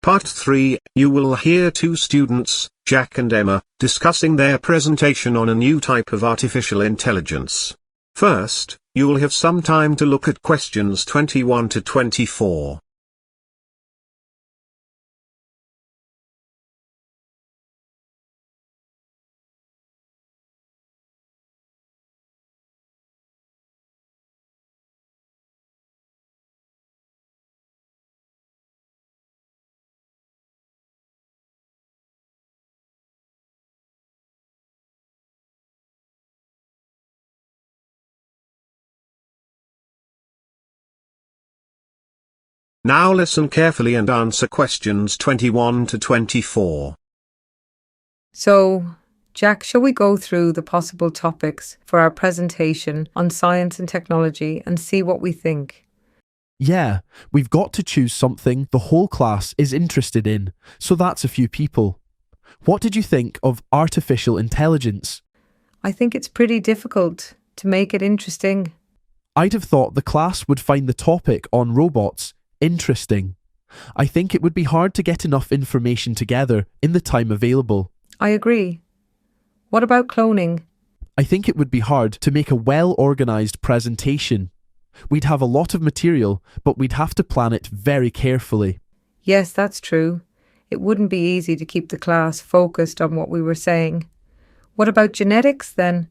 Part 3, you will hear two students, Jack and Emma, discussing their presentation on a new type of artificial intelligence. First, you will have some time to look at questions 21 to 24. Now listen carefully and answer questions 21 to 24. So, Jack, shall we go through the possible topics for our presentation on science and technology and see what we think? Yeah, we've got to choose something the whole class is interested in, so that's a few people. What did you think of artificial intelligence? I think it's pretty difficult to make it interesting. I'd have thought the class would find the topic on robots interesting. I think it would be hard to get enough information together in the time available. I agree. What about cloning? I think it would be hard to make a well-organised presentation. We'd have a lot of material, but we'd have to plan it very carefully. Yes, that's true. It wouldn't be easy to keep the class focused on what we were saying. What about genetics then?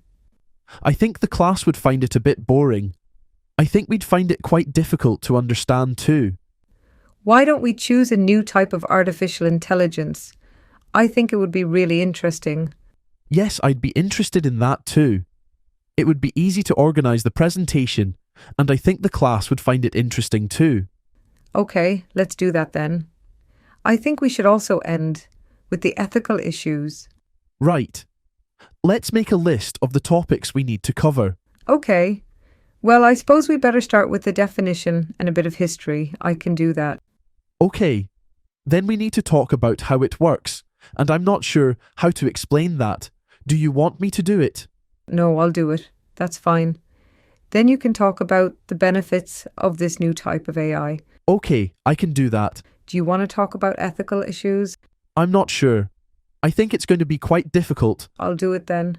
I think the class would find it a bit boring. I think we'd find it quite difficult to understand too. Why don't we choose a new type of artificial intelligence? I think it would be really interesting. Yes, I'd be interested in that too. It would be easy to organise the presentation, and I think the class would find it interesting too. Okay, let's do that then. I think we should also end with the ethical issues. Right. Let's make a list of the topics we need to cover. Okay. Well, I suppose we better start with the definition and a bit of history. I can do that. Okay. Then we need to talk about how it works, and I'm not sure how to explain that. Do you want me to do it? No, I'll do it. That's fine. Then you can talk about the benefits of this new type of AI. Okay, I can do that. Do you want to talk about ethical issues? I'm not sure. I think it's going to be quite difficult. I'll do it then.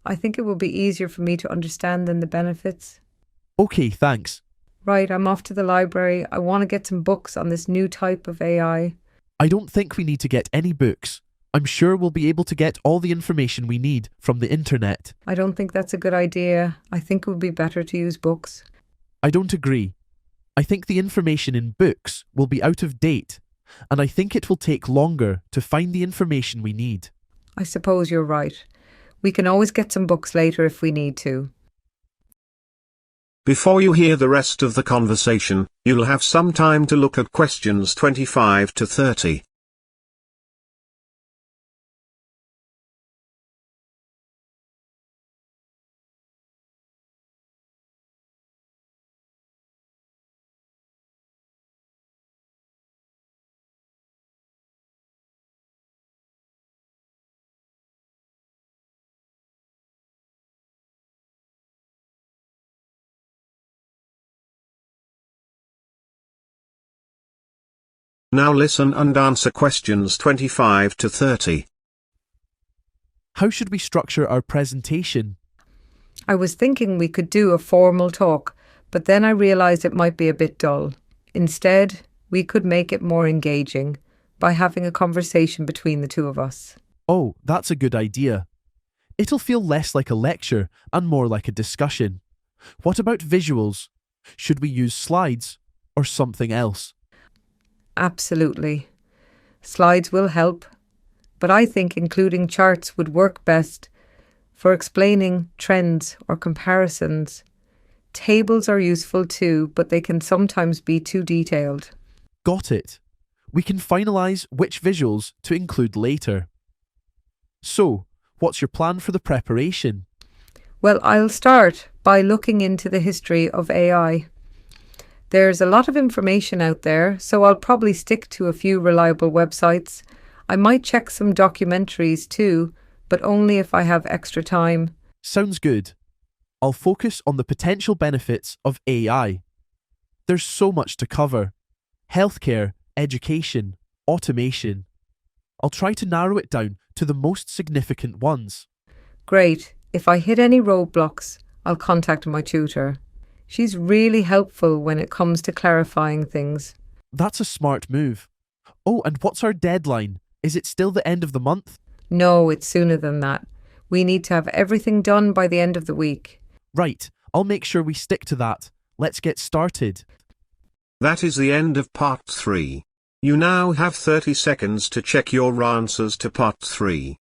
I think it will be easier for me to understand than the benefits. Okay, thanks. Right, I'm off to the library. I want to get some books on this new type of AI. I don't think we need to get any books. I'm sure we'll be able to get all the information we need from the internet. I don't think that's a good idea. I think it would be better to use books. I don't agree. I think the information in books will be out of date, and I think it will take longer to find the information we need. I suppose you're right. We can always get some books later if we need to. Before you hear the rest of the conversation, you'll have some time to look at questions 25 to 30. Now listen and answer questions 25 to 30. How should we structure our presentation? I was thinking we could do a formal talk, but then I realised it might be a bit dull. Instead, we could make it more engaging by having a conversation between the two of us. Oh, that's a good idea. It'll feel less like a lecture and more like a discussion. What about visuals? Should we use slides or something else? Absolutely. Slides will help, but I think including charts would work best for explaining trends or comparisons. Tables are useful too, but they can sometimes be too detailed. Got it. We can finalise which visuals to include later. So, what's your plan for the preparation? Well, I'll start by looking into the history of AI. There's a lot of information out there, so I'll probably stick to a few reliable websites. I might check some documentaries too, but only if I have extra time. Sounds good. I'll focus on the potential benefits of AI. There's so much to cover. Healthcare, education, automation. I'll try to narrow it down to the most significant ones. Great. If I hit any roadblocks, I'll contact my tutor. She's really helpful when it comes to clarifying things. That's a smart move. Oh, and what's our deadline? Is it still the end of the month? No, it's sooner than that. We need to have everything done by the end of the week. Right, I'll make sure we stick to that. Let's get started. That is the end of part 3. You now have 30 seconds to check your answers to part 3.